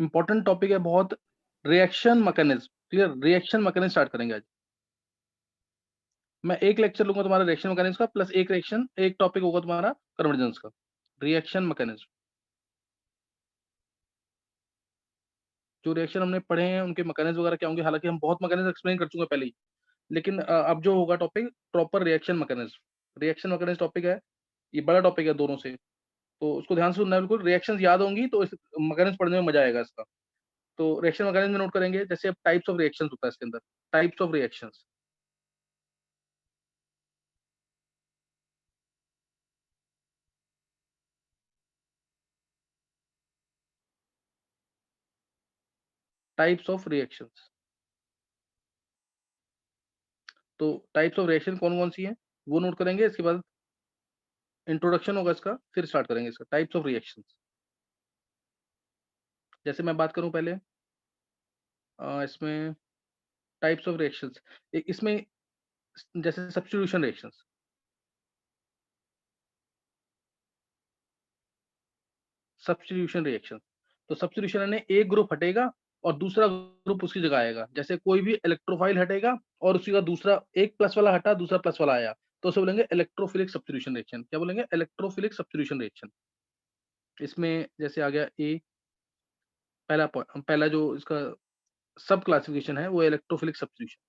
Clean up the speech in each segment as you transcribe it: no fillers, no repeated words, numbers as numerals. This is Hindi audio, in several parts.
इंपॉर्टेंट टॉपिक है बहुत, reaction mechanism. Clear, reaction mechanism start करेंगे आज। मैं एक लेक्चर लूंगा तुम्हारा रिएक्शन मैकेनिज्म का, प्लस एक टॉपिक होगा तुम्हारा कन्वर्जेंस का। रिएक्शन मैकेनिज्म, जो रिएक्शन हमने पढ़े हैं उनके मैकेनिज्म वगैरह क्या होंगे, हालांकि हम बहुत मैकेनिज्म एक्सप्लेन कर चुके हैं पहले ही, लेकिन अब जो होगा topic proper reaction mechanism. Reaction mechanism topic है, ये बड़ा टॉपिक है दोनों से, तो उसको ध्यान से सुनना है बिल्कुल। रिएक्शंस याद होंगी तो इस मैकेनिज्म पढ़ने में मजा आएगा इसका। तो रिएक्शन मैकेनिज्म में नोट करेंगे, जैसे अब टाइप्स ऑफ रिएक्शंस होता है इसके अंदर। Types of reactions, types of reactions. तो टाइप्स ऑफ रिएक्शन कौन कौन सी है वो नोट करेंगे, इसके बाद इंट्रोडक्शन होगा इसका, फिर स्टार्ट करेंगे इसका। टाइप्स ऑफ रिएक्शंस, जैसे मैं बात करूं पहले इसमें टाइप्स ऑफ रिएक्शंस, इसमें जैसे सब्स्टिट्यूशन रिएक्शंस। सब्स्टिट्यूशन रिएक्शन, तो सब्स्टिट्यूशन यानी एक ग्रुप हटेगा और दूसरा ग्रुप उसकी जगह आएगा। जैसे कोई भी इलेक्ट्रोफाइल हटेगा और उसी का दूसरा, एक प्लस वाला हटा दूसरा प्लस वाला आया, तो उसे बोलेंगे इलेक्ट्रोफिलिक सब्स्टिट्यूशन रिएक्शन। क्या बोलेंगे? Electrophilic substitution reaction. इसमें जैसे आ गया ए, पहला जो इसका सब क्लासिफिकेशन है वो इलेक्ट्रोफिलिक सब्स्टिट्यूशन।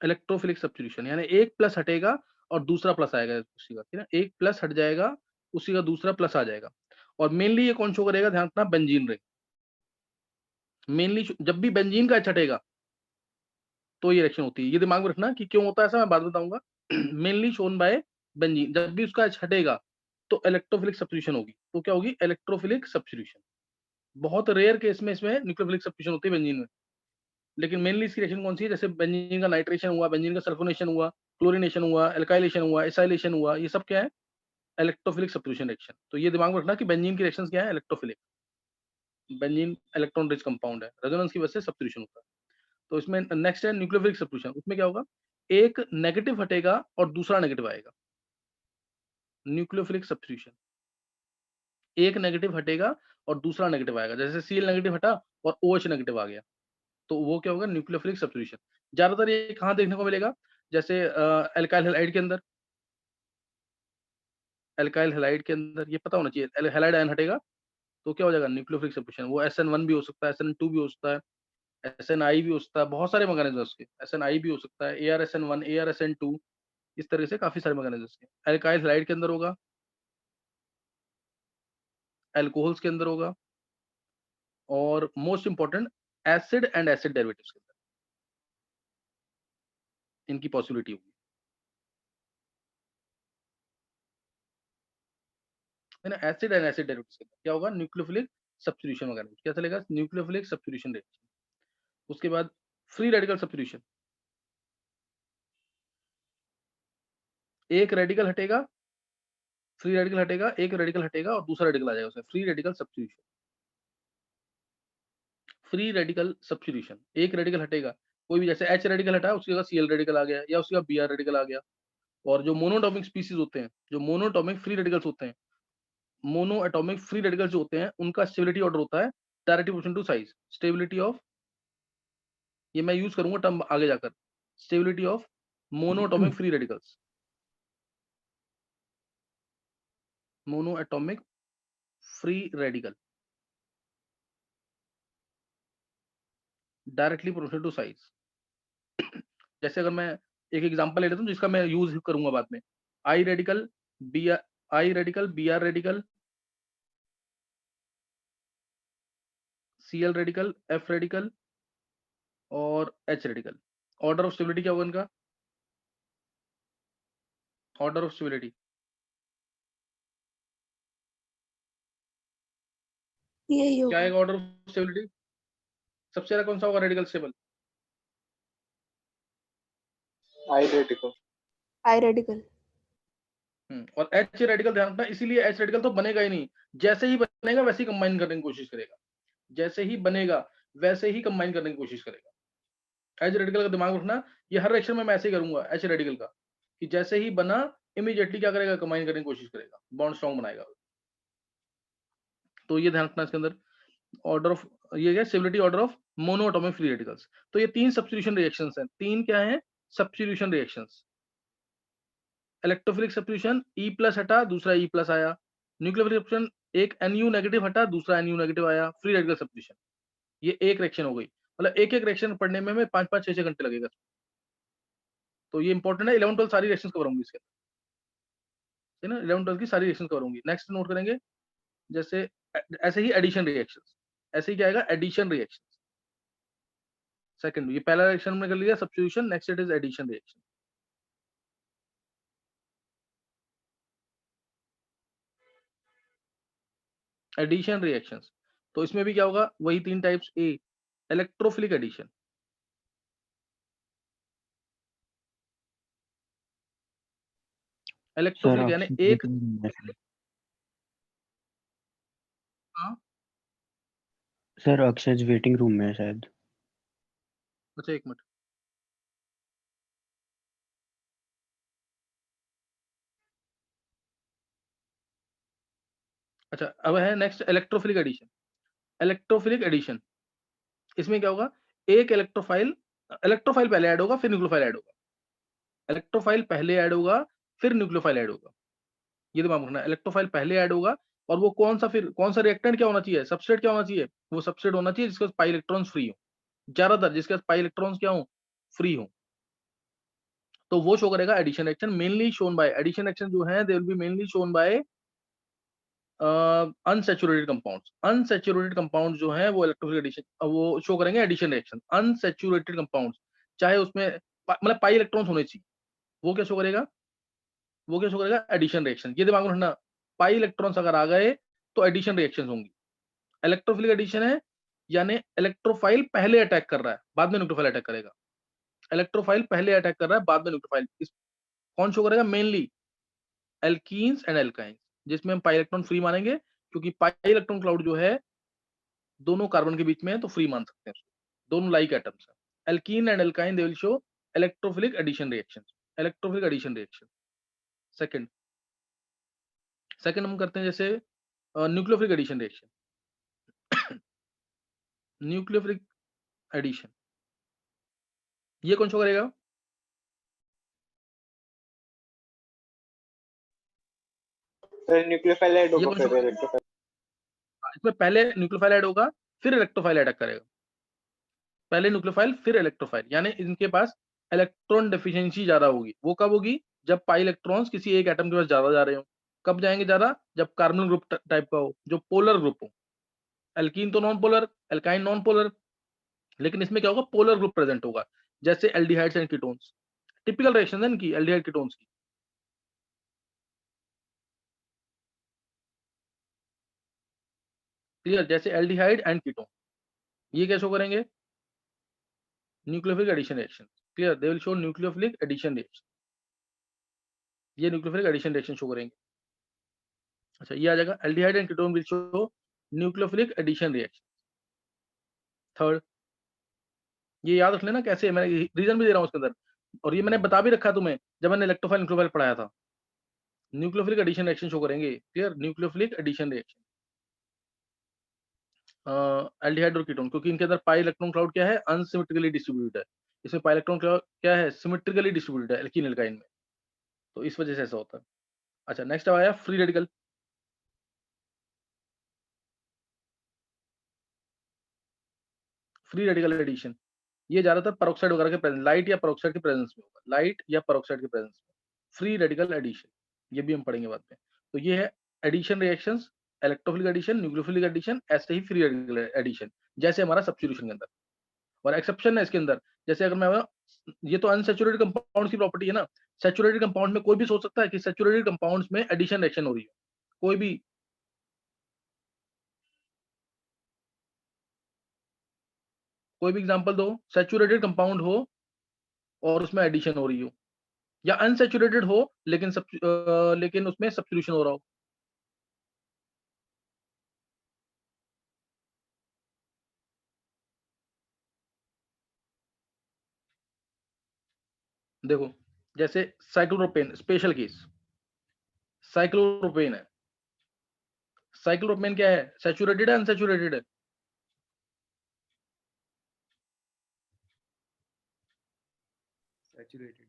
इलेक्ट्रोफिलिक सब्स्टिट्यूशन यानी एक प्लस हटेगा और दूसरा प्लस आएगा उसी का, ठीक है? एक प्लस हट जाएगा, उसी का दूसरा प्लस आ जाएगा। और मेनली ये कौन शो करेगा, ध्यान रखना, बेंजीन रिंग। मेनली जब भी बेंजीन का एच हटेगा तो ये रिएक्शन होती है। ये दिमाग में रखना कि क्यों होता है ऐसा, मैं बाद में बताऊंगा। मेनली शोन बाय बेंजीन, जब भी उसका एच हटेगा तो इलेक्ट्रोफिलिक सब्स्टिट्यूशन होगी। तो क्या होगी? Electrophilic substitution. बहुत रेयर केस में इसमें न्यूक्लियोफिलिक सब्स्टिट्यूशन होती है बेंजीन में, लेकिन मेनली इसकी रिएक्शन कौन सी है? जैसे बेंजीन का नाइट्रेशन हुआ, बेंजीन का सल्फोनेशन हुआ, क्लोरीनेशन हुआ, एल्काइलेशन हुआ, एसाइलेशन हुआ, ये सब क्या है? Electrophilic substitution reaction. तो ये दिमाग में रखना कि बेंजीन की रिएक्शंस क्या है? Electrophilic. Benzene electron rich compound है, रेजोनेंस की वजह से सब्स्टिट्यूशन होता है। तो इसमें नेक्स्ट है न्यूक्लियोफिलिक सब्स्टिट्यूशन। उसमें क्या होगा? एक नेगेटिव हटेगा और दूसरा नेगेटिव आएगा। न्यूक्लियोफिलिक सब्स्टिट्यूशन, एक नेगेटिव हटेगा और दूसरा नेगेटिव आएगा। जैसे Cl नेगेटिव हटा और OH नेगेटिव आ गया, तो वो क्या होगा? Nucleophilic substitution. ज्यादातर ये कहाँ देखने को मिलेगा? जैसे एल्काइल हैलाइड के अंदर, एल्काइल हैलाइड के अंदर ये पता होना चाहिए। हैलाइड आयन हटेगा तो क्या हो जाएगा? Nucleophilic substitution. वो SN1 भी हो सकता है, SN2 भी हो सकता है, SNI भी हो सकता है, बहुत सारे मैकेनिज्म है उसके। SNI भी हो सकता है, ARSN1, ARSN2, इस तरह से काफी सारे मैकेनिज्म इसके। एल्काइल हैलाइड के अंदर होगा, एल्कोहल्स के अंदर होगा, और most important acid and acid derivatives के अंदर इनकी पॉसिबिलिटी होगी, है ना? एसिड एंड एसिड डेरिवेटिव्स के अंदर क्या होगा? न्यूक्लियोफिलिक सब्स्टिट्यूशन वगैरह क्या चलेगा? Nucleophilic substitution reaction. उसके बाद फ्री रेडिकल सब्स्टिट्यूशन, एक रेडिकल हटेगा, फ्री रेडिकल हटेगा, एक रेडिकल हटेगा और दूसरा रेडिकल आ जाएगा उसमें। Free radical substitution. Free radical substitution, एक रेडिकल हटेगा, कोई भी, जैसे H रेडिकल हटा उसकी जगह Cl रेडिकल आ गया, या उसकी जगह Br रेडिकल आ गया। और जो मोनोटॉमिक स्पीसीज होते हैं, जो मोनोटॉमिक फ्री रेडिकल्स होते हैं, मोनो एटॉमिक फ्री रेडिकल्स जो होते हैं, उनका स्टेबिलिटी ऑर्डर होता है directly proportional to size. Stability of, ये मैं यूज करूंगा टर्म आगे जाकर, stability of monatomic free radicals. Monoatomic free radical directly proportional to size. जैसे अगर मैं एक एग्जांपल ले लेता हूँ जिसका मैं यूज करूंगा बाद में, I radical, B, I radical, Br radical, Cl radical, F radical और H radical. Order of stability क्या होगा इनका? ऑर्डर ऑफ स्टेबिलिटी यही क्या होगा। आएगा? ऑर्डर ऑफ स्टेबिलिटी सबसे ज्यादा कौन सा होगा रेडिकल स्टेबल? आई रेडिकल। आई रेडिकल। और H रेडिकल ध्यान रखना, इसीलिए H रेडिकल तो बनेगा ही नहीं, जैसे ही बनेगा वैसे ही कंबाइन करने की कोशिश करेगा, जैसे ही बनेगा वैसे ही कंबाइन करने की कोशिश करेगा। H रेडिकल का दिमाग रखना, ये हर रिएक्शन में मैं ऐसे ही करूंगा H रेडिकल का, कि जैसे ही बना इमीडिएटली क्या करेगा? कंबाइन करने की कोशिश करेगा, बॉन्ड स्ट्रॉन्ग बनाएगा। तो ये ध्यान रखना इसके अंदर। ऑर्डर ऑफ ये क्या stability order of mono atomic free radicals. तो ये 3 सब्स्टिट्यूशन रिएक्शंस हैं। 3 क्या हैं? Substitution reactions. Electrophilic substitution E+ हटा, दूसरा E+ आया। न्यूक्लियोफिलिक सब्स्टिट्यूशन एक Nu नेगेटिव हटा, दूसरा Nu नेगेटिव आया। Free radical substitution. ये एक रिएक्शन हो गई। मतलब एक-एक रिएक्शन पढ़ने में 5-5 6-6 घंटे लगेगा। तो ये इंपॉर्टेंट है। 11-12 सारी रिएक्शंस कवर होंगी इसके अंदर, है ना? 11-12 की सारी रिएक्शंस कवर होंगी। नेक्स्ट नोट करेंगे जैसे ऐसे ही एडिशन रिएक्शंस। ऐसे ही क्या आएगा? Addition reactions. सेकंड, ये पहला रिएक्शन हमने कर लिया substitution, next it is addition reaction. Addition reactions, तो इसमें भी क्या होगा? वही 3 types. A electrophilic addition. Sir electrophilic यानी ऑक्सीजन एक वेटिंग रूम में है। हाँ, सर ऑक्सीजन वेटिंग रूम में है शायद। अच्छा एक मिनट। अच्छा अब है next electrophilic addition. Electrophilic addition, इसमें क्या होगा? एक इलेक्ट्रोफाइल, इलेक्ट्रोफाइल पहले ऐड होगा फिर न्यूक्लियोफाइल ऐड होगा। इलेक्ट्रोफाइल पहले ऐड होगा फिर न्यूक्लियोफाइल ऐड होगा। ये दिमाग में रखना। इलेक्ट्रोफाइल पहले ऐड होगा और वो कौन सा, फिर कौन सा रिएक्टेंट क्या होना चाहिए? सबस्ट्रेट क्या होना चाहिए? वो सबस्ट्रेट होना चाहिए जिसके पास पाई इलेक्ट्रॉन्स फ्री हो। ज्यादातर जिसके पास पाई इलेक्ट्रॉन्स क्या हो? फ्री हो। तो वो शो करेगा addition reaction. Mainly shown by addition reaction जो है, they will be mainly shown by unsaturated compounds. Unsaturated compound जो है वो इलेक्ट्रोफिलिक एडिशन वो शो करेंगे एडिशन रिएक्शन। अनसैचुरेटेड कंपाउंड्स चाहे उसमें मतलब पाई इलेक्ट्रॉन्स होने चाहिए, वो क्या शो करेगा? वो क्या शो करेगा? Addition reaction. ये दिमाग में रखना। पाई इलेक्ट्रॉन्स अगर आ गए तो एडिशन रिएक्शंस होंगी। इलेक्ट्रोफिलिक एडिशन है यानी इलेक्ट्रोफाइल पहले अटैक कर रहा है, बाद में न्यूक्लियोफाइल अटैक करेगा। इलेक्ट्रोफाइल पहले अटैक कर रहा है, बाद में न्यूक्लियोफाइल। इस कौन शो करेगा? मेनली एल्कीन्स एंड एल्काइंस, जिसमें हम पाई इलेक्ट्रॉन फ्री मानेंगे क्योंकि पाई इलेक्ट्रॉन क्लाउड जो है दोनों कार्बन के बीच में है, तो फ्री मान सकते हैं उसको। दोनों लाइक एटम्स है। Alkene and alkyne they will show electrophilic addition reaction. Electrophilic addition reaction. Second, second हम करते हैं जैसे nucleophilic addition reaction. Nucleophilic addition, ये कौन शो करेगा? सर न्यूक्लियोफाइल ऐड ये होगा कौन शो फिर करेगा? इलेक्ट्रोफाइल। इसमें पहले न्यूक्लियोफाइल ऐड होगा फिर इलेक्ट्रोफाइल अटैक करेगा। पहले न्यूक्लियोफाइल फिर इलेक्ट्रोफाइल, यानी इनके पास इलेक्ट्रॉन डेफिशिएंसी ज्यादा होगी। वो कब होगी? जब पाई इलेक्ट्रॉन्स किसी एक एटम के पास ज्यादा जा रहे हो। कब जाएंगे ज्यादा? जब कार्बन ग्रुप टाइप का हो, जो पोलर ग्रुप हो। एल्कीन तो non polar, alkyne non polar, लेकिन इसमें क्या होगा? पोलर ग्रुप प्रेजेंट होगा, जैसे aldehydes and ketones. Typical reaction है इनकी, एल्डिहाइड कीटोन्स की। क्लियर? जैसे एल्डिहाइड एंड कीटोन, ये क्या शो करेंगे? Nucleophilic addition reaction. Clear? They will show nucleophilic addition reaction. ये न्यूक्लियोफिलिक एडिशन रिएक्शन शो करेंगे। अच्छा ये आ जाएगा aldehyde and ketone will show nucleophilic addition reaction. Third, ये याद रख लेना कैसे, मैं रीजन भी दे रहा हूँ उसके अंदर, और ये मैंने बता भी रखा तुम्हें जब मैंने इलेक्ट्रोफाइल न्यूक्लियोफाइल पढ़ाया था। न्यूक्लियोफिलिक एडिशन रिएक्शन शो करेंगे। Clear? Nucleophilic addition reaction aldehyde और कीटोन, क्योंकि इनके अंदर पाई इलेक्ट्रॉन क्लाउड क्या है? अनसिमेट्रिकली डिस्ट्रीब्यूटेड है। इसमें पाई इलेक्ट्रॉन क्लाउड क्या है? सिमेट्रिकली डिस्ट्रीब्यूटेड है एल्कीन एल्काइन में, तो इस वजह से ऐसा होता है। अच्छा नेक्स्ट आया free radical. Free radical addition, ये ज्यादातर पेरोक्साइड वगैरह के प्रेजेंस, लाइट या पेरोक्साइड के प्रेजेंस में होगा। लाइट या पेरोक्साइड के प्रेजेंस में फ्री रेडिकल एडिशन, ये भी हम पढ़ेंगे बाद में। तो ये है addition reactions, electrophilic addition, nucleophilic addition, ऐसे ही फ्री रेडिकल एडिशन, जैसे हमारा सब्स्टिट्यूशन के अंदर। और एक्सेप्शन है इसके अंदर, जैसे अगर मैं ये तो अनसैचुरेटेड कंपाउंड्स की प्रॉपर्टी है ना। सैचुरेटेड कंपाउंड में कोई भी सोच सकता है कि सैचुरेटेड कंपाउंड्स में एडिशन रिएक्शन हो रही है, कोई भी। कोई भी एग्जांपल दो, सैचुरेटेड कंपाउंड हो और उसमें एडिशन हो रही हो, या अनसैचुरेटेड हो लेकिन लेकिन उसमें सब्स्टिट्यूशन हो रहा हो। देखो जैसे साइक्लोप्रोपेन, स्पेशल केस। साइक्लोप्रोपेन है, साइक्लोप्रोपेन क्या है, सैचुरेटेड है अनसैचुरेटेड है? सैचुरेटेड।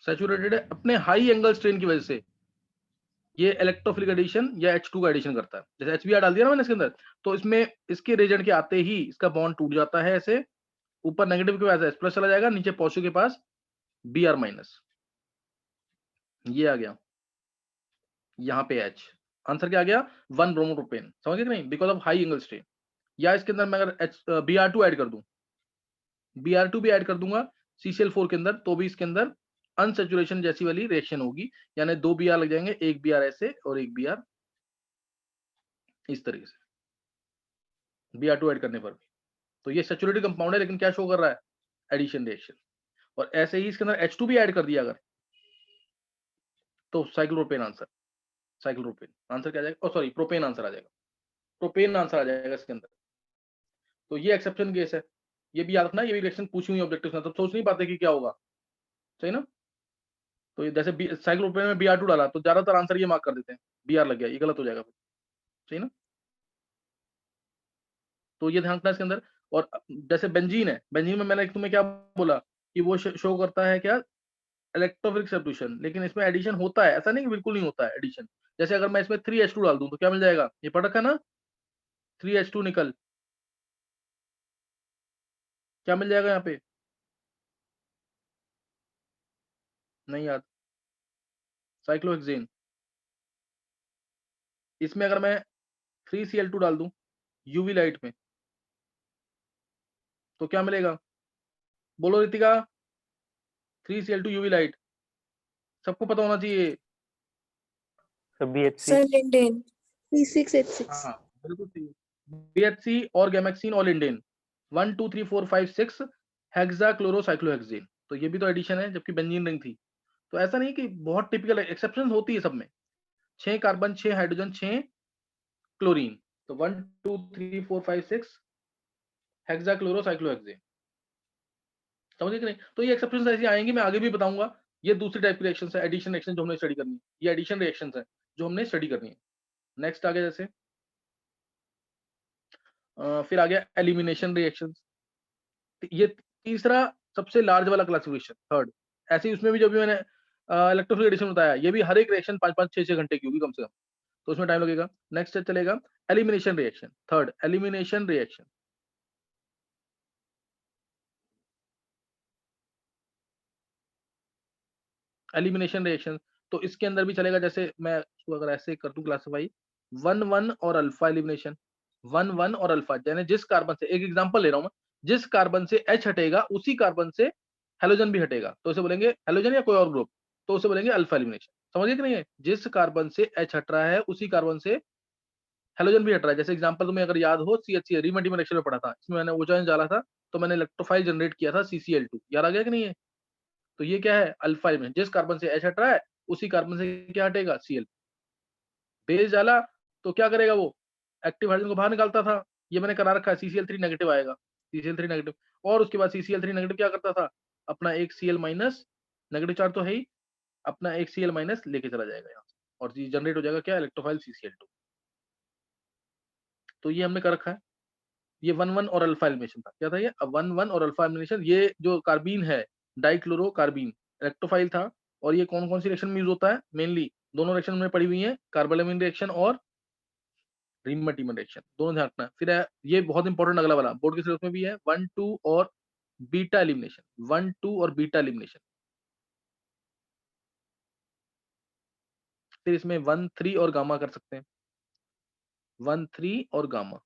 सैचुरेटेड है अपने हाई एंगल स्ट्रेन की वजह से। ये इलेक्ट्रोफिलिक एडिशन या H2 का एडिशन करता है। जैसे HBr डाल दिया ना मैंने इसके अंदर, तो इसमें इसके रेजन के आते ही इसका बॉन्ड टूट जाता है ऐसे, ऊपर नेगेटिव के पास H प्लस चला जाएगा, नीचे पॉजिटिव के पास Br माइनस, ये आ गया यहाँ पे H। आंसर क्या आ गया, 1 ब्रोमोप्रोपेन। समझ गए कि नहीं, because of high angle strain. या इसके अंदर मैं अगर Br2 ऐड कर दूं, Br2 भी ऐड कर दूंगा CCl4 के अंदर, तो भी इसके अंदर अनसैचुरेशन जैसी वाली रिएक्शन होगी, यानी 2 Br लग जाएंगे, एक Br ऐसे और एक Br इस तरीके से Br2 ऐड करने पर भी। तो ये सैचुरेटेड कंपाउंड है, लेकिन क्या शो कर रहा है, एडिशन रिएक्शन। और ऐसे ही इसके अंदर H2 भी ऐड कर दिया अगर, तो साइक्लोप्रोपेन आंसर, साइक्लोप्रोपेन आंसर क्या आ जाएगा, सॉरी प्रोपेन आंसर आ जाएगा, प्रोपेन आंसर आ जाएगा इसके अंदर। तो ये एक्सेप्शन केस है, ये भी याद रखना, ये भी रिएक्शन पूछी हुई ऑब्जेक्टिव में, तब सोच नहीं पाते कि क्या होगा, सही ना। तो ये जैसे साइक्लोप्रोपेन में Br2 डाला तो ज्यादातर आंसर ये मार्क कर देते हैं, Br लग गया, ये गलत हो जाएगा फिर, सही ना। तो ये ध्यान रखना इसके अंदर। और जैसे बेंजीन है, बेंजीन में मैंने तुम्हें क्या बोला कि वो शो करता है क्या, इलेक्ट्रोफिलिक सब्स्टिट्यूशन, लेकिन इसमें एडिशन होता है, ऐसा नहीं कि बिल्कुल नहीं होता है एडिशन। जैसे अगर मैं इसमें 3H2 डाल दूं तो क्या मिल जाएगा, ये पढ़ रखा है ना, 3H2 निकल, क्या मिल जाएगा यहाँ पे, नहीं याद, साइक्लोहेक्सेन। इसमें अगर मैं 3Cl2 डाल दूं यूवी लाइट में तो क्या मिलेगा, बोलो रितिका, 3Cl2 यूवी लाइट, सबको पता होना चाहिए। Sir BHC। Sir lindane C6H6। हाँ बिल्कुल सही, BHC और गैमेक्सिन और लिंडेन, 1 2 3 4 5 6 हेक्साक्लोरोसाइक्लोहेक्सेन। तो ये भी तो एडिशन है, जबकि बेंजीन रिंग थी। तो ऐसा नहीं कि बहुत टिपिकल एक्सेप्शन होती है सब में, 6 कार्बन 6 हाइड्रोजन 6 क्लोरीन, तो 1 2 3 4 5 6 हेक्साक्लोरोसाइक्लोहेक्सेन। समझे कि नहीं। तो ये एक्सेप्शन ऐसी आएंगी, मैं आगे भी बताऊंगा। ये दूसरी टाइप की रिएक्शन है, एडिशन रिएक्शन जो हमने स्टडी करनी है, ये एडिशन रिएक्शन है जो हमने स्टडी करनी है। नेक्स्ट आ गया जैसे फिर आ गया एलिमिनेशन रिएक्शन, ये तीसरा सबसे लार्ज वाला क्लासिफिकेशन, थर्ड। ऐसे ही उसमें भी जो भी मैंने इलेक्ट्रोफिलिक एडिशन बताया, ये भी हर एक रिएक्शन 5-5 6-6 घंटे की होगी कम से कम, तो उसमें टाइम लगेगा। नेक्स्ट चलेगा elimination reaction, third elimination reaction. Elimination reaction तो इसके अंदर भी चलेगा, जैसे मैं इसको अगर ऐसे कर दूं क्लासिफाई, 1-1 और अल्फा एलिमिनेशन, 1-1 और अल्फा, यानी जिस कार्बन से, एक एग्जांपल ले रहा हूं मैं, जिस कार्बन से H हटेगा उसी कार्बन से हेलोजन भी हटेगा, तो इसे बोलेंगे हेलोजन या कोई और ग्रुप, तो उसे बोलेंगे अल्फा एलिमिनेशन। समझिए कि नहीं है, जिस कार्बन से H हट रहा है उसी कार्बन से हेलोजन भी हट रहा है। जैसे एग्जांपल तुम्हें अगर याद हो, CH रीमेडियम रिएक्शन में पढ़ा था, इसमें मैंने ओजोन डाला था तो मैंने इलेक्ट्रोफाइल जनरेट किया था CCl2, याद आ गया कि नहीं है। तो ये क्या है, अल्फा एलिमेंट, जिस कार्बन से H हट रहा है उसी कार्बन से क्या हटेगा, Cl। बेस डाला तो क्या करेगा वो, एक्टिव हाइड्रोजन को बाहर निकालता था, ये मैंने करा रखा है, CCl3 नेगेटिव आएगा, CCl3 नेगेटिव, और उसके बाद CCl3 नेगेटिव क्या करता था, अपना एक Cl माइनस, नेगेटिव चार्ज तो है ही, अपना एक Cl माइनस लेके चला जाएगा यहाँ से, और जनरेट हो जाएगा क्या, इलेक्ट्रोफाइल CCl2। तो ये हमने कर रखा है। ये 1-1 और अल्फा एलिमिनेशन था, क्या था ये, 1-1 और अल्फा एलिमिनेशन। ये जो कार्बीन है, डाइक्लोरोकार्बीन, इलेक्ट्रोफाइल था, और ये कौन कौन सी रिएक्शन में यूज होता है, मेनली दोनों रिएक्शन में पड़ी हुई है, कार्बोलामिन रिएक्शन और रीमैटिमन रिएक्शन, दोनों ध्यान रखना। फिर ये बहुत इंपॉर्टेंट अगला वाला, बोर्ड के सिलेबस में भी है, 1-2 और बीटा एलिमिनेशन, 1-2 और बीटा एलिमिनेशन। फिर इसमें 1-3 और गामा कर सकते हैं, 1-3 और गामा,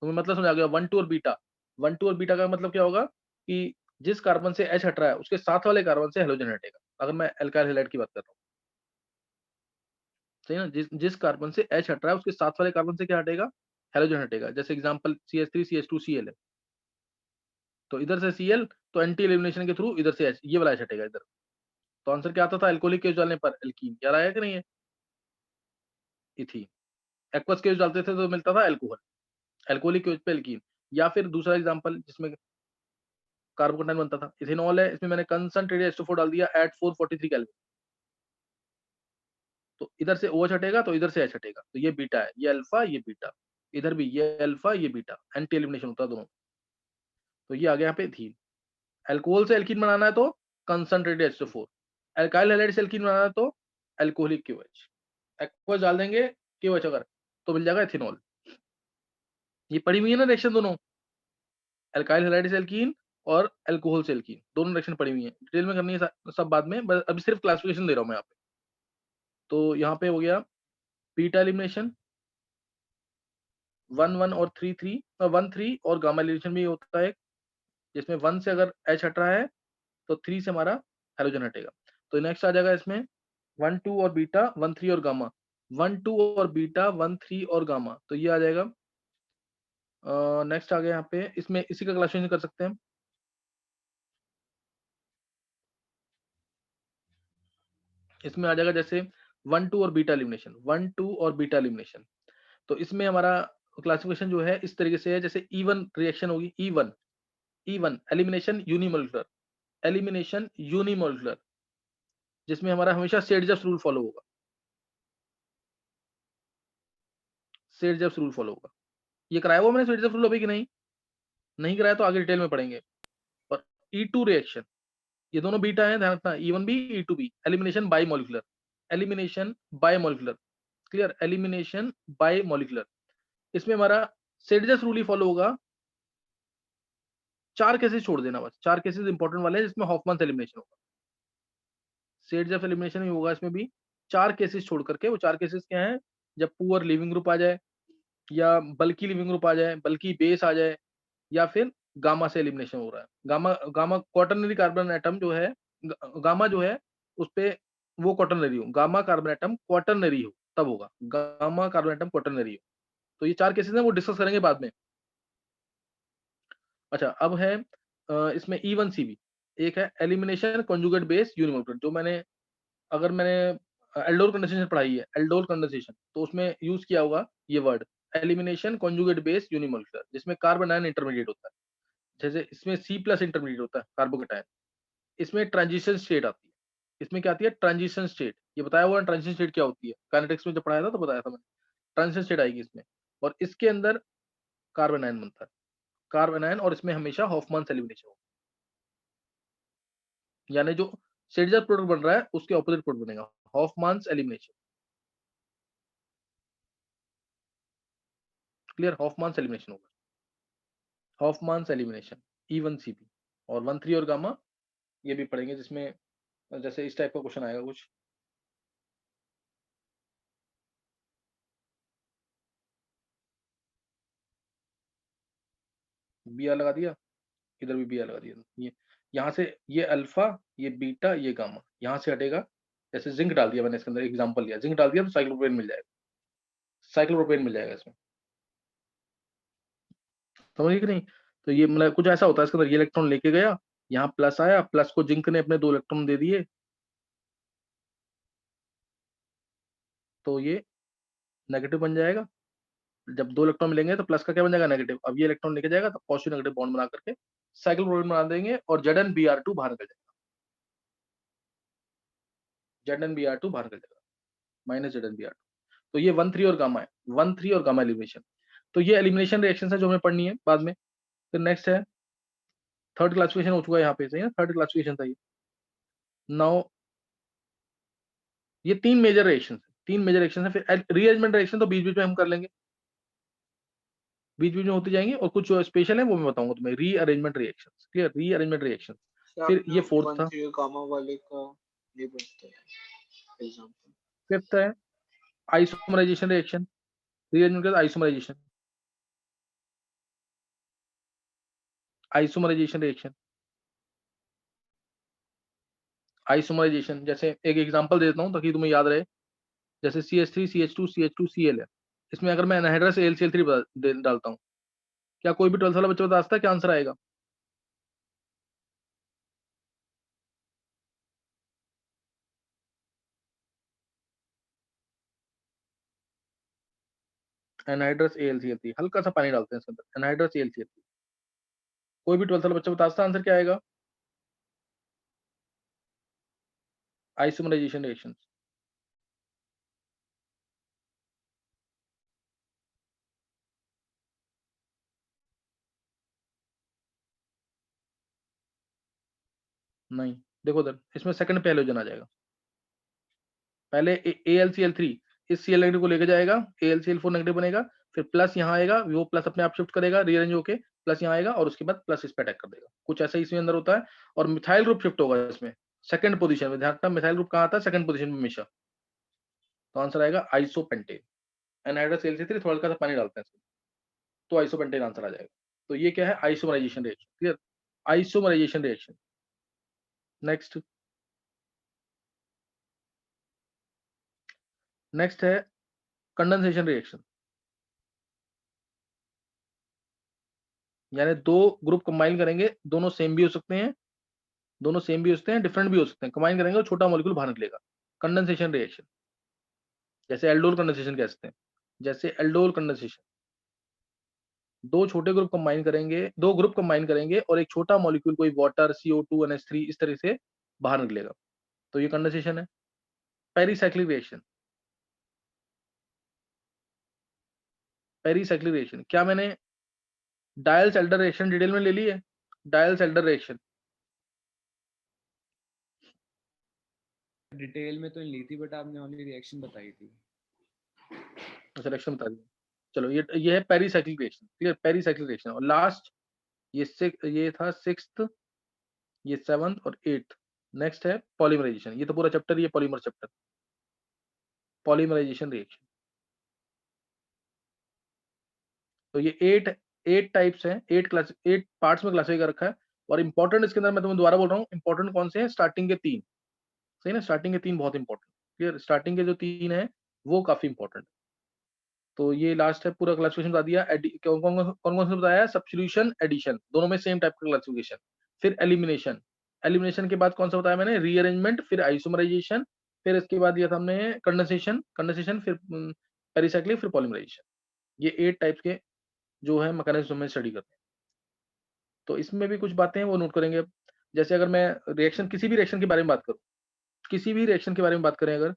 तुम्हें मतलब समझ आ गया। 1-2 और बीटा, 1-2 और बीटा का मतलब क्या होगा कि जिस कार्बन से H हट रहा है उसके साथ वाले कार्बन से हेलोजन हटेगा, अगर मैं एल्काइल हैलाइड की बात कर रहा हूँ, सही ना। जिस जिस कार्बन से H हट रहा है उसके साथ वाले कार्बन से क्या हटेगा, हेलोजन हटेगा। जैसे एग्जांपल CH3 CH2 Cl है, तो इधर से Cl, तो एंटी एलिमिनेशन के थ्रू इधर से H, ये वाला H हटेगा इधर। तो आंसर क्या आता था, एल्कोहलिक केस डालने पर एल्कीन, याद आया कि नहीं है, इथीन। एक्वस केस डालते थे तो मिलता था एल्कोहल, एल्कोहलिक केस पे एल्कीन। या फिर दूसरा एग्जांपल जिसमें कार्बोकेटाइन बनता था, इथेनॉल है, इसमें मैंने कंसंट्रेटेड H2O डाल दिया एट 443 केल्विन, तो इधर से OH हटेगा तो इधर से H हटेगा, तो ये बीटा है, ये अल्फा ये बीटा, इधर भी ये अल्फा ये बीटा, एंटी एलिमिनेशन होता है दोनों। तो ये आ गया यहाँ पे एथीन। अल्कोहल से एल्कीन बनाना है तो कंसंट्रेटेड H2O4, अल्काइल हैलाइड से एल्कीन बनाना है तो अल्कोहलिक KOH, एक्वस डाल देंगे KOH अगर, तो मिल जाएगा एथेनॉल। ये पड़ी हुई है ना रिएक्शन दोनों, अल्काइल हैलाइड से एल्कीन और अल्कोहल से एल्कीन, दोनों रिएक्शन पड़ी हुई है, डिटेल में करनी है सब बाद में, बस अभी सिर्फ क्लासिफिकेशन दे रहा हूं मैं यहाँ पे। तो यहाँ पे हो गया बीटा एलिमिनेशन 1 1 और 3 3 1 3 और गामा एलिमिनेशन भी होता है, जिसमें 1 से अगर H हट रहा है तो 3 से हमारा हाइड्रोजन हटेगा। तो नेक्स्ट आ जाएगा इसमें 1 2 और बीटा 1 3 और गामा, 1 2 और बीटा 1 3 और गामा, तो ये आ जाएगा। नेक्स्ट आ गया यहाँ पे, इसमें इसी का क्लासिफिकेशन कर सकते हैं। इसमें आ जाएगा जैसे 1 2 और बीटा एलिमिनेशन, 1 2 और बीटा एलिमिनेशन, तो इसमें हमारा क्लासिफिकेशन जो है इस तरीके से है, जैसे E1 रिएक्शन होगी, E1 elimination unimolecular, elimination unimolecular, जिसमें हमारा हमेशा सेडजर्स रूल फॉलो होगा, सेडजर्स रूल फॉलो होगा। ये कराया हुआ मैंने सेडजर्स रूल अभी कि नहीं? नहीं कराया तो आगे डिटेल में पढ़ेंगे। और E2 रिएक्शन, ये दोनों बीटा है, ध्यान रखना, E1 भी E2 भी, elimination by molecular, elimination by molecular, clear, elimination by molecular. इसमें हमारा सेडजर्स रूल ही फॉलो होगा, 4 केसेस छोड़ देना बस, 4 केसेस इंपॉर्टेंट वाले हैं जिसमें हॉफमैन एलिमिनेशन होगा, सेडजर्स एलिमिनेशन ही होगा इसमें भी, 4 केसेस छोड़ करके। वो 4 केसेस क्या हैं? जब पुअर लिविंग ग्रुप आ जाए, या बल्कि लिविंग ग्रुप आ जाए, बल्कि बेस आ जाए, या फिर गामा से एलिमिनेशन हो रहा है। Gamma gamma quaternary carbon atom जो है, गामा जो है उस पे वो क्वाटरनरी हो, गामा कार्बन एटम क्वाटरनरी हो तब होगा, गामा कार्बन एटम क्वाटरनरी हो। तो ये 4 केसेस हैं, वो डिस्कस करेंगे बाद में। अच्छा, अब है इसमें E1CB, एक है एलिमिनेशन कॉन्जुगेट बेस यूनिमोलिकुलर, जो मैंने, अगर मैंने एल्डोल कंडेंसेशन पढ़ाई है, एल्डोल कंडेंसेशन, तो उसमें यूज किया होगा ये word, elimination conjugate base unimolecular, जिसमें कार्बन आयन इंटरमीडिएट होता है, जैसे इसमें C+ इंटरमीडिएट होता है कार्बोकेटायन, इसमें ट्रांजिशन स्टेट आती है। इसमें क्या आती है? ट्रांजिशन स्टेट, ये बताया हुआ है ट्रांजिशन स्टेट क्या होती है, काइनेटिक्स में जब पढ़ाया था तो बताया था मैंने, ट्रांजिशन स्टेट आएगी इसमें, और इसके अंदर कार्बन आयन बनता है, कार्बन आयन, और इसमें हमेशा हॉफमैन एलिमिनेशन होगा, यानी जो सेडजर प्रोडक्ट बन रहा है उसके ऑपोजिट प्रोडक्ट बनेगा, Hofmann elimination, clear, Hofmann elimination होगा, हॉफमैन एलिमिनेशन, E1CB, और 1 3 और गामा ये भी पढ़ेंगे, जिसमें जैसे इस टाइप का क्वेश्चन आएगा कुछ, Br लगा दिया, इधर भी Br लगा दिया, ये यहाँ से ये अल्फा, ये बीटा, ये गामा, यहाँ से हटेगा, जैसे जिंक डाल दिया मैंने इसके अंदर, एग्जांपल लिया, जिंक डाल दिया तो साइक्लोप्रोपेन मिल जाएगा, साइक्लोप्रोपेन मिल जाएगा इसमें, समझिए कि नहीं? तो ये मतलब कुछ ऐसा होता है, इसके अंदर ये इलेक्ट्रॉन लेके गया, यहाँ प्लस आया, प्लस को जिंक ने अपने 2 इलेक्ट्रॉन दे दिए, तो ये नेगेटिव बन जाएगा, जब 2 इलेक्ट्रॉन मिलेंगे तो प्लस का क्या बन जाएगा? नेगेटिव। अब ये इलेक्ट्रॉन लेके जाएगा तो पॉजिटिव नेगेटिव बॉन्ड बना करके साइक्लोप्रोपेन बना देंगे, और ZnBr2 बाहर निकल जाएगा, ZnBr2 बाहर निकल जाएगा, माइनस ZnBr2। तो ये 1 3 और गामा है, 1 3 और गामा एलिमिनेशन। तो ये एलिमिनेशन रिएक्शन है जो हमें पढ़नी है बाद में। फिर नेक्स्ट है थर्ड क्लासिफिकेशन हो चुका है यहाँ पे, सही है, थर्ड क्लासिफिकेशन था ये। नाउ ये 3 मेजर रिएक्शन है, 3 मेजर रिएक्शन है। फिर रीअरेंजमेंट रिएक्शन तो बीच बीच में हम कर लेंगे, बीच बीच में होती जाएंगी, और कुछ जो स्पेशल है वो मैं बताऊंगा तुम्हें, rearrangement reaction, clear, rearrangement reaction. फिर ये फोर्थ था, गामा वाले का ये बनता है एग्जांपल। फिफ्थ है आइसोमराइजेशन रिएक्शन, रीअरेंजमेंट का आइसोमराइजेशन, आइसोमराइजेशन रिएक्शन, आइसोमराइजेशन, जैसे एक एग्जांपल दे देता हूँ ताकि तुम्हें याद रहे, जैसे CH3 CH2 CH2 Cl है, इसमें अगर मैं एनहाइड्रस AlCl3 डालता हूँ, क्या कोई भी 12th वाला बच्चा बता सकता है क्या आंसर आएगा? एनहाइड्रस AlCl3, हल्का सा पानी डालते हैं इसके अंदर, एनहाइड्रस AlCl3, कोई भी 12th वाला बच्चा बता सकता है आंसर क्या आएगा? आइसोमराइजेशन रिएक्शन, नहीं, देखो इधर इसमें सेकंड पे हैलोजन आ जाएगा। पहले AlCl3 इस Cl नेगेटिव को लेके जाएगा, AlCl4 नेगेटिव बनेगा, फिर प्लस यहाँ आएगा, वो प्लस अपने आप शिफ्ट करेगा रीअरेंज होके, प्लस यहाँ आएगा और उसके बाद प्लस इस पे अटैक कर देगा। कुछ ऐसा ही इसमें अंदर होता है। और मिथाइल ग्रुप शिफ्ट होगा इसमें सेकंड पोजीशन में। ध्यान रखना मिथाइल ग्रुप कहाँ आता है? सेकंड पोजीशन में हमेशा। तो आंसर आएगा आइसोपेंटेन। एनहाइड्रस AlCl3 थोड़ा सा पानी डालते हैं इसमें, तो आइसोपेंटेन आंसर आ जाएगा। तो ये क्या है? Isomerization reaction. Clear? Isomerization reaction. Next next है कंडेंसेशन रिएक्शन। यानी दो ग्रुप कंबाइन करेंगे, दोनों सेम भी हो सकते हैं, दोनों सेम भी हो सकते हैं, डिफरेंट भी हो सकते हैं। कंबाइन करेंगे और छोटा मॉलिक्यूल बाहर निकलेगा। कंडेंसेशन रिएक्शन, जैसे एल्डोल कंडेंसेशन कह सकते हैं। जैसे एल्डोल कंडेंसेशन, दो छोटे ग्रुप कंबाइन करेंगे, दो ग्रुप कंबाइन करेंगे और एक छोटा मॉलिक्यूल कोई वाटर CO2 NH3 इस तरह से बाहर निकलेगा, तो ये कंडेंसेशन है। पेरीसाइक्लिक रिएक्शन, पेरीसाइक्लिक रिएक्शन क्या मैंने डायल-सेल्डर रिएक्शन डिटेल में ले ली है? डायल-सेल्डर रिएक्शन डिटेल में तो नहीं ली थी, बट आपने ओनली रिएक्शन बताई थी। अच्छा रिएक्शन बता दी। चलो ये है pericyclic reaction. Clear? Pericyclic reaction. और लास्ट ये था 6th, ये 7th और 8th। नेक्स्ट है पॉलीमराइजेशन। ये तो पूरा चैप्टर ही है पॉलीमर चैप्टर। पॉलीमराइजेशन रिएक्शन, तो ये 8 टाइप्स हैं, 8 पार्ट्स में क्लासिफाई कर रखा है। और इंपॉर्टेंट इसके अंदर मैं तुम्हें दोबारा बोल रहा हूँ, इंपॉर्टेंट कौन से हैं? स्टार्टिंग के 3। सही ना? स्टार्टिंग के 3 बहुत इंपॉर्टेंट। क्लियर? स्टार्टिंग के जो 3 है वो काफी इंपॉर्टेंट। तो ये लास्ट है, पूरा क्लासिफिकेशन बता दिया। कौन कौन से बताया? सब्स्टिट्यूशन, एडिशन, दोनों में सेम टाइप का क्लासिफिकेशन। फिर एलिमिनेशन, एलिमिनेशन के बाद कौन सा बताया मैंने? रीअरेंजमेंट, फिर आइसोमराइजेशन, फिर इसके बाद दिया था हमने कंडेंसेशन, कंडेंसेशन फिर पेरीसाइक्लिक, फिर पॉलीमराइजेशन। ये 8 टाइप्स के जो है मैकेनिज्म में स्टडी करते हैं। तो इसमें भी कुछ बातें हैं वो नोट करेंगे अब। जैसे अगर मैं रिएक्शन, किसी भी रिएक्शन के बारे में बात करूं, किसी भी रिएक्शन के बारे में बात करें अगर,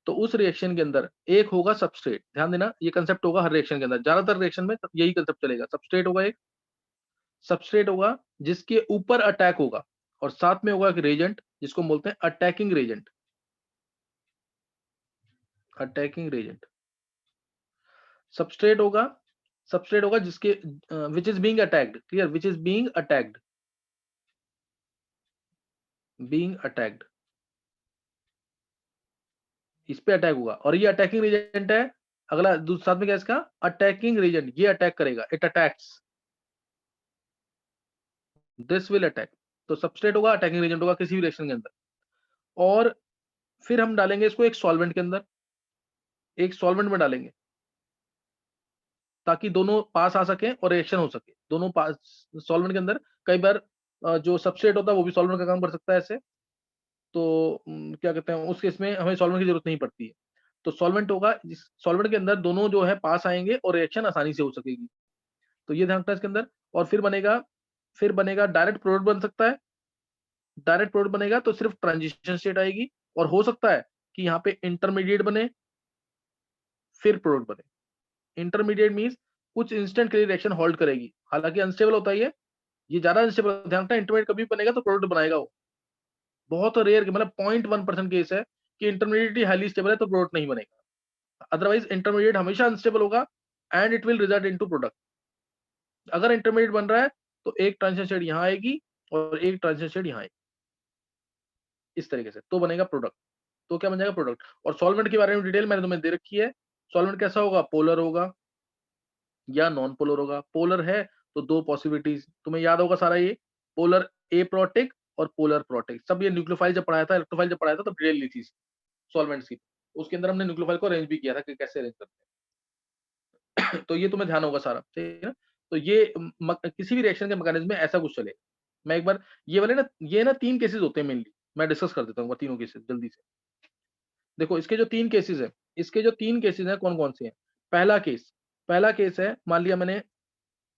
तो उस रिएक्शन के अंदर एक होगा सबस्ट्रेट। ध्यान देना, ये कंसेप्ट होगा हर रिएक्शन के अंदर, ज्यादातर रिएक्शन में यही कंसेप्ट चलेगा। सबस्ट्रेट होगा, एक सबस्ट्रेट होगा जिसके ऊपर अटैक होगा, और साथ में होगा एक रेजेंट जिसको हम बोलते हैं attacking Regent. Attacking Regent substrate होगा, सबस्ट्रेट होगा जिसके which is being attacked. Clear? Which is being attacked, being attacked, इस पे अटैक होगा और ये अटैकिंग रेजेंट है। अगला साथ में क्या है इसका? अटैकिंग रेजेंट, ये अटैक करेगा, it attacks, this will attack. तो सबस्ट्रेट होगा, अटैकिंग रेजेंट होगा किसी भी रिएक्शन के अंदर। और फिर हम डालेंगे इसको एक सॉल्वेंट के अंदर, एक सॉल्वेंट में डालेंगे ताकि दोनों पास आ सके और रिएक्शन हो सके। दोनों पास सॉल्वेंट के अंदर, कई बार जो सबस्ट्रेट होता है वो भी सॉल्वेंट का काम कर सकता है ऐसे, तो क्या कहते हैं उस केस में हमें सॉल्वेंट की जरूरत नहीं पड़ती है। तो सॉल्वेंट होगा, जिस सॉल्वेंट के अंदर दोनों जो है पास आएंगे और रिएक्शन आसानी से हो सकेगी। तो ये ध्यान रखना इसके अंदर। और फिर बनेगा डायरेक्ट प्रोडक्ट बन सकता है। डायरेक्ट प्रोडक्ट बनेगा तो सिर्फ ट्रांजिशन स्टेट आएगी, और हो सकता है कि यहाँ पे इंटरमीडिएट बने फिर प्रोडक्ट बने। इंटरमीडिएट मींस कुछ इंस्टेंट के लिए रिएक्शन होल्ड करेगी, हालांकि अनस्टेबल होता है ये ज्यादा अनस्टेबल। ध्यान रखना, इंटरमीडिएट कभी बनेगा तो प्रोडक्ट बनाएगा वो। बहुत रेयर, मतलब 0.1% केस है कि इंटरमीडिएट ही हाईली स्टेबल है तो प्रोडक्ट नहीं बनेगा। अदरवाइज इंटरमीडिएट हमेशा अनस्टेबल होगा and it will result into product. अगर इंटरमीडिएट बन रहा है तो एक ट्रांजिशन स्टेट यहाँ आएगी और एक ट्रांजिशन स्टेट यहाँ आएगी, इस तरीके से तो बनेगा प्रोडक्ट। तो क्या बन जाएगा? प्रोडक्ट। और सॉल्वेंट के बारे में डिटेल मैंने तुम्हें दे रखी है। सॉल्वेंट कैसा होगा? पोलर होगा या नॉन पोलर होगा। पोलर है तो दो पॉसिबिलिटीज, तुम्हें याद होगा सारा ये, पोलर एप्रोटिक और पोलर प्रोटिक। सब ये न्यूक्लियोफाइल जब पढ़ाया था, इलेक्ट्रोफाइल जब पढ़ाया था, तब डिटेल ली थी सॉल्वेंट्स की। उसके अंदर हमने न्यूक्लियोफाइल को अरेंज भी किया था कि कैसे अरेंज करते हैं। तो ये तुम्हें ध्यान होगा सारा, ठीक है ना? तो ये किसी भी रिएक्शन के मैकेनिज्म में ऐसा कुछ चलेगा। मैं एक बार ये वाले ना, ये ना 3 केसेस होते हैं मेनली, मैं डिस्कस कर देता हूँ तीनों केसेस जल्दी से। देखो इसके जो 3 केसेस है, इसके जो 3 केसेस हैं कौन कौन से हैं? पहला केस है, मान लिया मैंने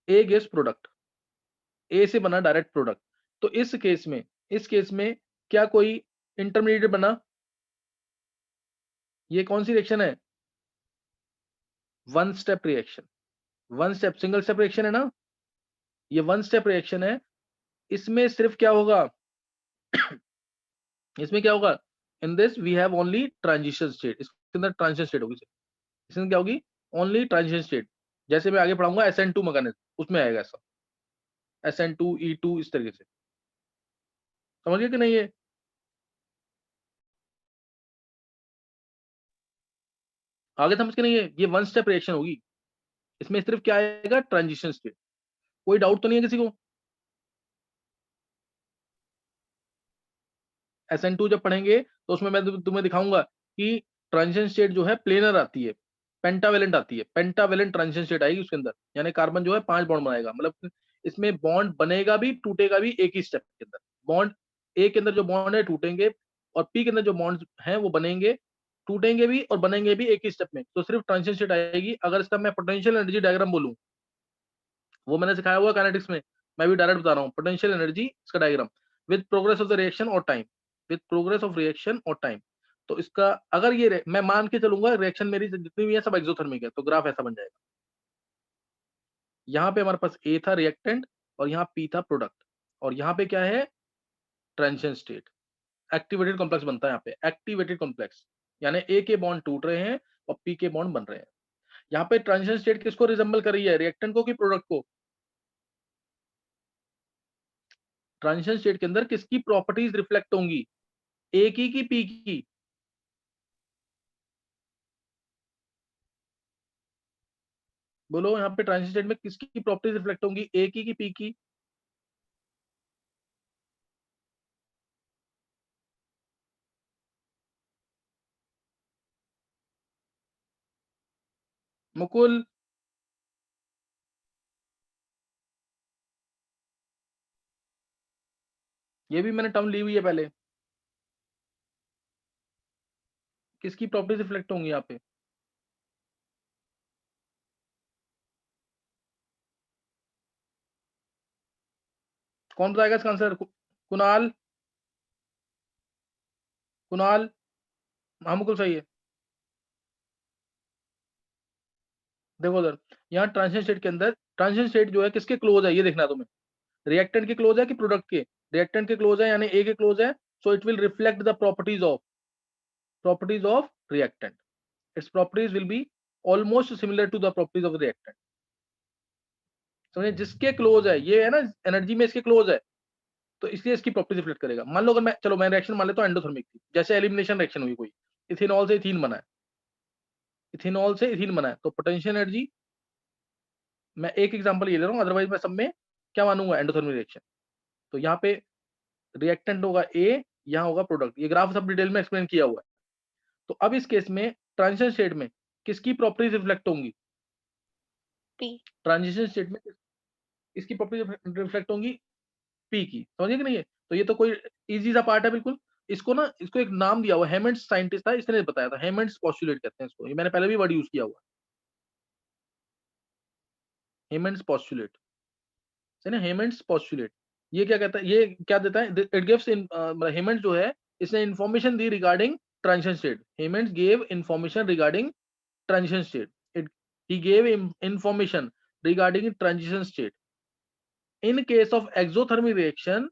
ए गैस प्रोडक्ट, ए से बना डायरेक्ट प्रोडक्ट। तो इस केस में क्या कोई इंटरमीडिएट बना? ये कौन सी रिएक्शन है? One step reaction. One step, single step reaction है ना, ये वन स्टेप रिएक्शन है। इसमें सिर्फ क्या होगा इसमें क्या होगा, in this we have only transition state, इसके अंदर ट्रांजिशन स्टेट होगी, इसमें क्या होगी, ओनली ट्रांजिशन स्टेट। जैसे मैं आगे पढ़ाऊंगा SN2 मैकेनिज्म, उसमें आएगा ऐसा, SN2 E2 इस तरीके से, समझ गए कि नहीं? आगे समझ के नहीं है, ये वन स्टेप रिएक्शन होगी, इसमें सिर्फ क्या आएगा, ट्रांजिशन स्टेट। कोई डाउट तो नहीं है किसी को? SN2 जब पढ़ेंगे तो उसमें मैं तुम्हें दिखाऊंगा कि ट्रांजिशन स्टेट जो है प्लेनर आती है, पेंटावेलेंट आती है, पेंटावेलेंट ट्रांजिशन स्टेट आएगी उसके अंदर, यानी कार्बन जो है 5 बॉन्ड बनाएगा, मतलब इसमें बॉन्ड बनेगा भी टूटेगा भी एक ही स्टेप के अंदर। बॉन्ड ए के अंदर जो बॉन्ड है टूटेंगे, और पी के अंदर जो बॉन्ड हैं वो बनेंगे, टूटेंगे भी और बनेंगे भी एक ही स्टेप में। तो सिर्फ ट्रांजिशन स्टेट आएगी। अगर इसका मैं पोटेंशियल एनर्जी डायग्राम बोलूं, वो मैंने सिखाया हुआ काइनेटिक्स में, मैं भी डायरेक्ट बता रहा हूँ, पोटेंशियल एनर्जी इसका diagram with progress of the reaction और time, with progress of reaction और टाइम। तो इसका अगर ये मैं मान के चलूंगा रिएक्शन मेरी जितनी भी है सब एक्सोथर्मिक है, तो ग्राफ ऐसा बन जाएगा। यहाँ पे हमारे पास ए था रिएक्टेंट, और यहाँ पी था प्रोडक्ट, और यहाँ पे क्या है, ट्रांजिशन स्टेट। एक्टिवेटेड कॉम्प्लेक्स बनता है यहाँ पे, एक्टिवेटेड कॉम्प्लेक्स, यानी ए के बॉन्ड टूट रहे हैं और पी के बॉन्ड बन रहे हैं। यहाँ पे ट्रांजिशन स्टेट किसको रिजेंबल कर रही है, रिएक्टेंट को कि प्रोडक्ट को? ट्रांजिशन स्टेट के अंदर किसकी प्रॉपर्टीज रिफ्लेक्ट होंगी, ए की पी की? बोलो यहाँ पे ट्रांजिशन स्टेट में किसकी प्रॉपर्टीज रिफ्लेक्ट होंगी, ए की पी की? मुकुल, ये भी मैंने टर्म ली हुई है पहले, किसकी प्रॉपर्टीज रिफ्लेक्ट होंगी यहाँ पे? कौन बताएगा इसका आंसर? कुणाल, कुणाल, हाँ मुकुल सही है। देखो उधर, यहाँ ट्रांजिशन स्टेट के अंदर ट्रांजिशन स्टेट जो है किसके क्लोज है, ये देखना है तुम्हें, रिएक्टेंट के क्लोज है कि प्रोडक्ट के? रिएक्टेंट के क्लोज है, यानी ए के क्लोज है, so it will reflect the properties of reactant, its properties will be almost similar to the properties of reactant. समझे, जिसके क्लोज है, ये है ना एनर्जी में इसके क्लोज है, तो इसलिए इसकी प्रॉपर्टी रिफ्लेक्ट करेगा। मान लो अगर मैं, चलो मैं रिएक्शन मान लेता हूँ एंडोथर्मिक थी, जैसे एलिमिनेशन रिएक्शन हुई कोई, इथेनॉल से इथीन बना है, इथेनॉल से इथीन बना है, तो पोटेंशियल एनर्जी, मैं एक एग्जांपल ये ले रहा हूँ, अदरवाइज मैं सब में क्या मानूंगा, एंडोथर्मिक रिएक्शन। तो यहाँ पे रिएक्टेंट होगा ए, यहाँ होगा प्रोडक्ट, ये ग्राफ सब डिटेल में एक्सप्लेन किया हुआ है। तो अब इस केस में ट्रांजिशन स्टेट में किसकी प्रॉपर्टीज रिफ्लेक्ट होंगी, P. ट्रांजिशन स्टेट में इसकी प्रॉपर्टीज रिफ्लेक्ट होंगी पी की, समझिए कि नहीं है? तो ये तो कोई इजी सा पार्ट है बिल्कुल। इसको ना, इसको एक नाम दिया हुआ, हेमंड्स साइंटिस्ट था, इसने बताया था, हेमंड्स पोस्टुलेट कहते हैं इसको, ये मैंने पहले भी वर्ड यूज किया हुआ, हेमंड्स पोस्टुलेट, है ना, हेमंड्स पोस्टुलेट। ये क्या कहता है, ये क्या देता है, इट गिव्स इन, हेमंड्स जो है इसने इंफॉर्मेशन दी regarding transition state, Hammond's gave information regarding transition state. He gave information regarding transition state. In case of exothermic reaction,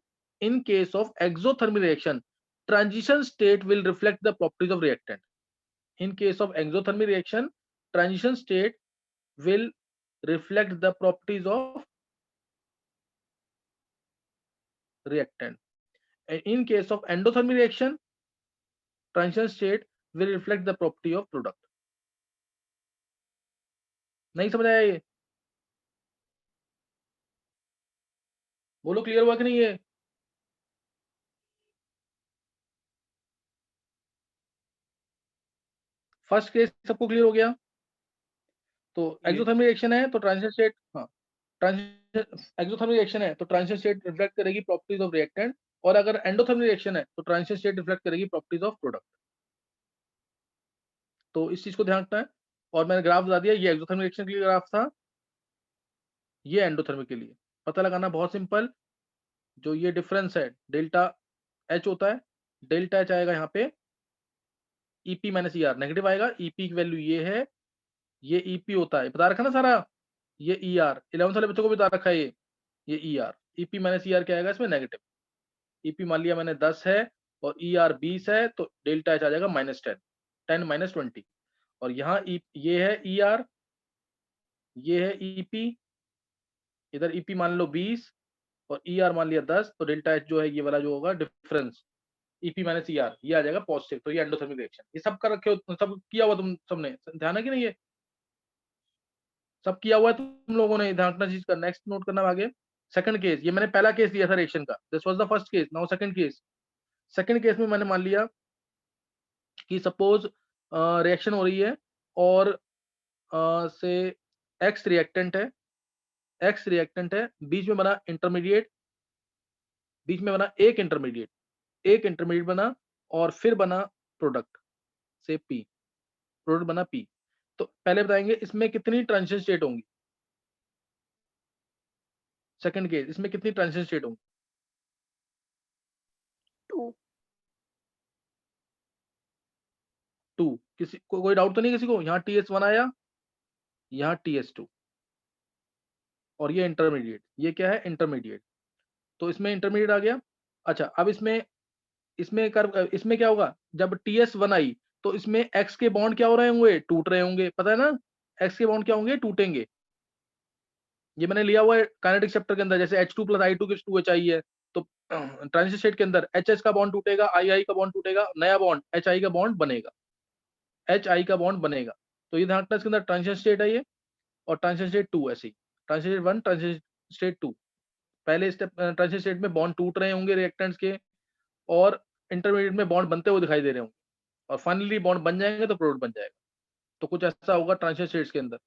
transition state will reflect the properties of reactant. In case of exothermic reaction, transition state will reflect the properties of reactant. In case of endothermic reaction, transition state will reflect the property of product. नहीं समझ आया ये? बोलो क्लियर हुआ कि नहीं ये? फर्स्ट केस सबको क्लियर हो गया? तो एक्सोथर्मिक रिएक्शन है तो ट्रांजिशन स्टेट, हाँ, ट्रांजिशन एक्सोथर्मिक रिएक्शन है तो ट्रांजिशन स्टेट रिफ्लेक्ट करेगी प्रॉपर्टीज ऑफ रिएक्टेंट, और अगर एंडोथर्मिक रिएक्शन है तो ट्रांजिशन स्टेट रिफ्लेक्ट करेगी प्रॉपर्टीज ऑफ प्रोडक्ट। तो इस चीज को ध्यान रखना है। और मैंने ग्राफ बता दिया, ये एक्सोथर्मिक रिएक्शन के लिए ग्राफ था, ये एंडोथर्मिक के लिए। पता लगाना बहुत सिंपल, जो ये डिफरेंस है डेल्टा एच होता है, डेल्टा एच आएगा यहाँ पे ईपी माइनस ईआर, नेगेटिव आएगा, ईपी की वैल्यू ये है, ये ईपी होता है, बता रखा ना सारा, ये ईआर, 11th वाले बच्चों को भी बता रखा है, ये ईआर, ईपी माइनस ईआर क्या आएगा इसमें? नेगेटिव। ईपी मान लिया मैंने 10 है और ईआर 20 है, तो डेल्टा एच आ जाएगा -10, 10 - 20। और यहाँ ये है ईआर, ये है ईपी, इधर ईपी मान लो 20 और ईआर मान लिया 10, तो डेल्टा एच जो है ये वाला जो होगा डिफरेंस, ईपी माइनस ईआर, ये आ जाएगा पॉजिटिव। तो ये एंडोथर्मिक रिएक्शन, ये सब कर रखे हो, सब किया हुआ तुम सबने, ध्यान है कि नहीं? ये सब किया हुआ है तुम लोगों ने, ध्यान रखना चीज का। नेक्स्ट नोट करना आगे। सेकंड केस, ये मैंने पहला केस दिया था रिएक्शन का, this was the first case, now second case. Second case में मैंने मान लिया कि सपोज रिएक्शन हो रही है और से एक्स रिएक्टेंट है, एक्स रिएक्टेंट है, बीच में बना इंटरमीडिएट, बीच में बना एक इंटरमीडिएट, एक इंटरमीडिएट बना और फिर बना प्रोडक्ट से पी, प्रोडक्ट बना पी। तो पहले बताएंगे इसमें कितनी ट्रांजिशन स्टेट होंगी। सेकंड केस, इसमें कितनी ट्रांजिशन स्टेट होंगी? 2 टू। किसी कोई डाउट तो नहीं किसी को? यहाँ TS1 आया, यहाँ TS2, और ये इंटरमीडिएट, ये क्या है? इंटरमीडिएट। तो इसमें इंटरमीडिएट आ गया। अच्छा, अब इसमें क्या होगा? जब TS1 आई तो इसमें X के बॉन्ड क्या हो रहे होंगे? टूट रहे होंगे, पता है ना? X के बॉन्ड क्या होंगे? टूटेंगे। ये मैंने लिया हुआ है काइनेटिक चैप्टर के अंदर, जैसे H2 + I2 gives 2HI है, तो ट्रांजिशन स्टेट के अंदर HH का बॉन्ड टूटेगा, II का बॉन्ड टूटेगा, नया बॉन्ड HI का बॉन्ड बनेगा, HI का बॉन्ड बनेगा। तो ये ध्यान रखना, इसके अंदर ट्रांजिशन स्टेट है ये, और ट्रांजिशन स्टेट 2 ऐसे ही, ट्रांजिशन स्टेट 1, ट्रांजिशन स्टेट 2। पहले स्टेप ट्रांजिशन स्टेट में बॉन्ड टूट रहे होंगे रिएक्टेंट्स के, और इंटरमीडिएट में बॉन्ड बनते हुए दिखाई दे रहे होंगे, और फाइनली बॉन्ड बन जाएंगे तो प्रोडक्ट बन जाएगा। तो कुछ ऐसा होगा ट्रांजिशन स्टेट्स के अंदर,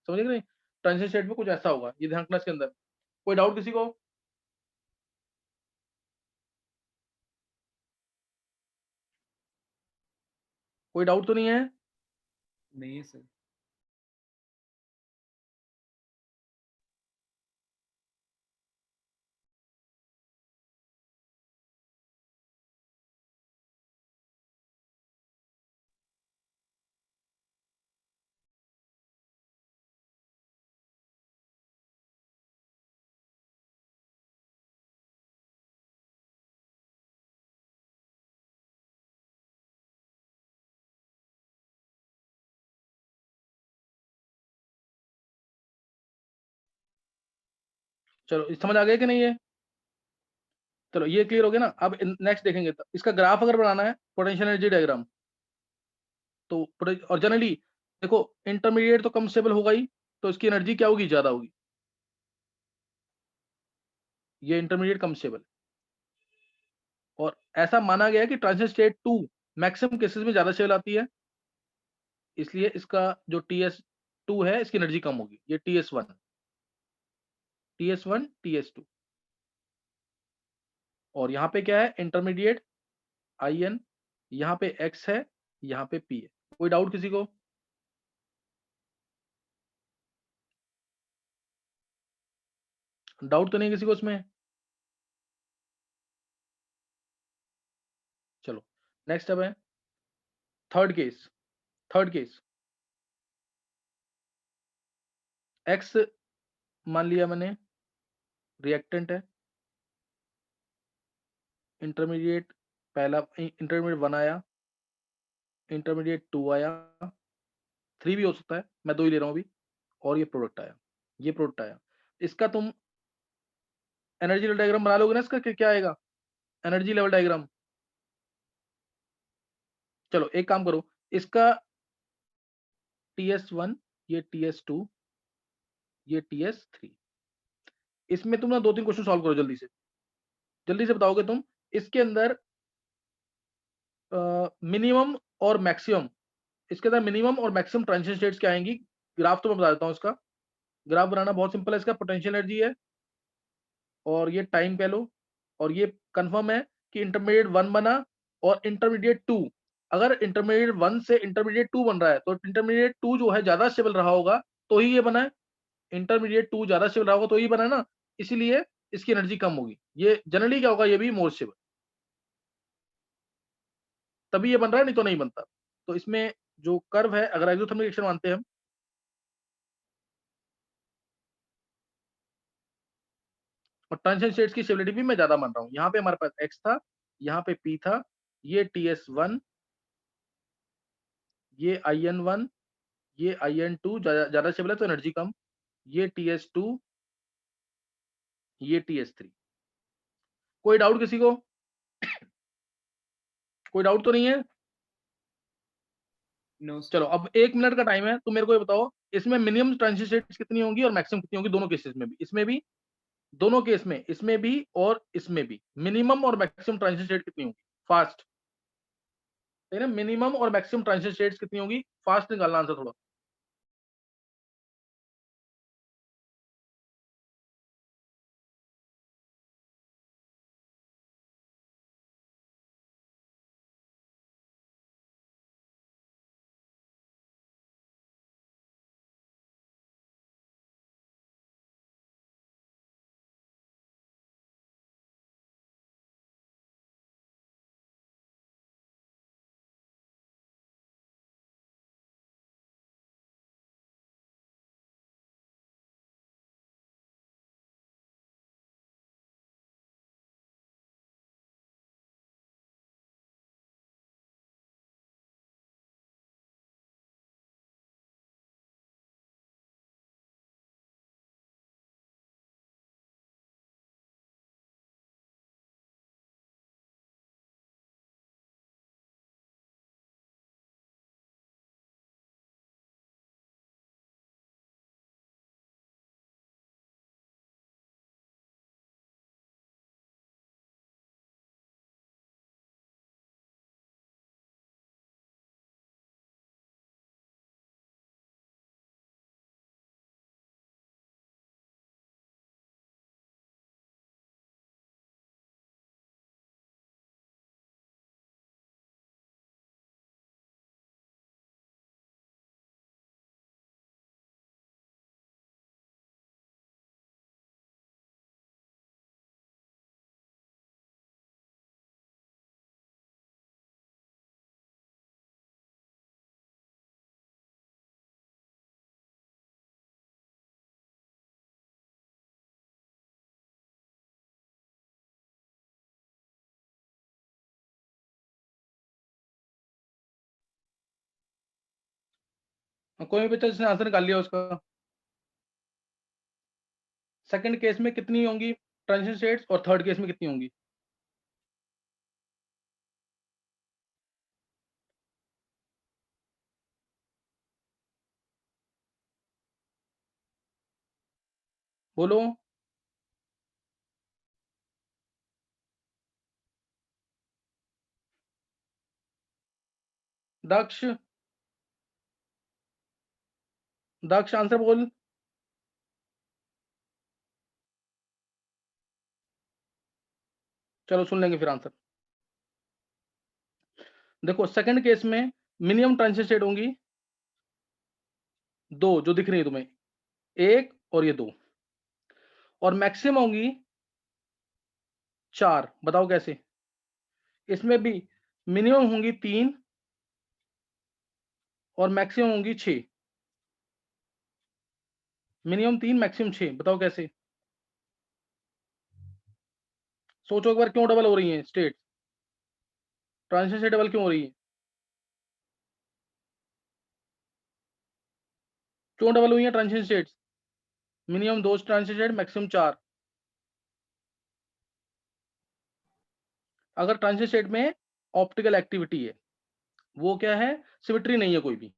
समझ गए नहीं? ट्रांजिशन स्टेट में कुछ ऐसा होगा, ये ध्यान रखना इसके अंदर। कोई डाउट किसी को? कोई डाउट तो नहीं है? नहीं है सर। चलो, समझ आ गया कि नहीं है? चलो, ये क्लियर हो गया ना। अब नेक्स्ट देखेंगे, तो इसका ग्राफ अगर बनाना है, पोटेंशियल एनर्जी डायग्राम, तो और जनरली देखो, इंटरमीडिएट तो कम स्टेबल होगा ही, तो इसकी एनर्जी क्या होगी? ज्यादा होगी। ये इंटरमीडिएट कम स्टेबल, और ऐसा माना गया है कि ट्रांजिशन स्टेट 2 मैक्सिमम केसेस में ज्यादा स्टेबल आती है, इसलिए इसका जो TS2 है इसकी एनर्जी कम होगी। ये TS1, TS1, TS2, और यहाँ पे क्या है? इंटरमीडिएट IN, यहाँ पे X है, यहाँ पे P है। कोई डाउट किसी को? डाउट तो नहीं किसी को इसमें? चलो, नेक्स्ट अब है third case. Third case, X मान लिया मैंने रिएक्टेंट है, इंटरमीडिएट पहला, इंटरमीडिएट 1 आया, इंटरमीडिएट 2 आया, 3 भी हो सकता है, मैं 2 ही ले रहा हूँ अभी, और ये प्रोडक्ट आया, ये प्रोडक्ट आया। इसका तुम एनर्जी लेवल डायग्राम बना लोगे ना इसका? क्या आएगा एनर्जी लेवल डायग्राम? चलो एक काम करो, इसका TS1, ये TS2, ये TS3, इसमें तुम ना 2-3 क्वेश्चन सॉल्व करो जल्दी से बताओगे तुम। इसके अंदर मिनिमम और मैक्सिमम, इसके अंदर मिनिमम और मैक्सिमम ट्रांजिशन स्टेट्स क्या आएंगी? ग्राफ तो मैं बता देता हूँ इसका। ग्राफ बनाना बहुत सिंपल है। इसका पोटेंशियल एनर्जी है, और ये टाइम कह लो, और ये कंफर्म है कि इंटरमीडिएट 1 बना और इंटरमीडिएट 2। अगर इंटरमीडिएट 1 से इंटरमीडिएट 2 बन रहा है, तो इंटरमीडिएट 2 जो है ज्यादा स्टेबल रहा होगा, तो ही ये बना है। इंटरमीडिएट 2 ज्यादा स्टेबल रहा होगा तो ही बना है ना, इसीलिए इसकी एनर्जी कम होगी। ये जनरली क्या होगा? ये भी मोर स्टेबल, तभी ये बन रहा है, नहीं तो नहीं बनता। तो इसमें जो कर्व है, अगर एक्सोथर्मिक रिएक्शन मानते हैं हम, और ट्रांजिशन स्टेट्स की स्टेबिलिटी भी मैं ज्यादा मान रहा हूँ। यहाँ पे हमारे पास x था, यहाँ पे p था, ये TS1, ये IN1, ये IN2 ज्यादा स्टेबल है तो एनर्जी कम, ये TS2, ये TS3। कोई डाउट किसी को? कोई डाउट तो नहीं है? नो चलो अब 1 मिनट का टाइम है, तो मेरे को ये बताओ इसमें मिनिमम ट्रांजिशन स्टेट्स कितनी होंगी और मैक्सिमम कितनी होंगी दोनों केसेस में भी? इसमें भी, दोनों केस में, इसमें भी और इसमें भी मिनिमम और मैक्सिमम ट्रांजिशन स्टेट कितनी होंगी? फास्ट, है ना? मिनिमम और मैक्सिमम ट्रांजिशन स्टेट्स कितनी होंगी? फास्ट निकालना आंसर थोड़ा। कोई भी बच्चा जिसने आंसर निकाल लिया उसका? सेकंड केस में कितनी होंगी ट्रांजिशन स्टेट्स और थर्ड केस में कितनी होंगी? बोलो। दक्ष, दक्ष आंसर बोल। चलो सुन लेंगे फिर आंसर। देखो सेकंड केस में मिनिमम ट्रांजिशन स्टेट होंगी 2 जो दिख रही है तुम्हें, 1 और ये 2, और मैक्सिमम होंगी 4। बताओ कैसे? इसमें भी मिनिमम होंगी 3 और मैक्सिमम होंगी 6। मिनिमम 3 मैक्सिमम 6, बताओ कैसे? सोचो एक बार, क्यों डबल हो रही है स्टेट? ट्रांजिशन स्टेट डबल क्यों हो रही है? क्यों डबल हुई है transition states? Minimum 2 transition state, maximum 4। अगर ट्रांजिशन स्टेट में ऑप्टिकल एक्टिविटी है, वो क्या है? सिमेट्री नहीं है कोई भी।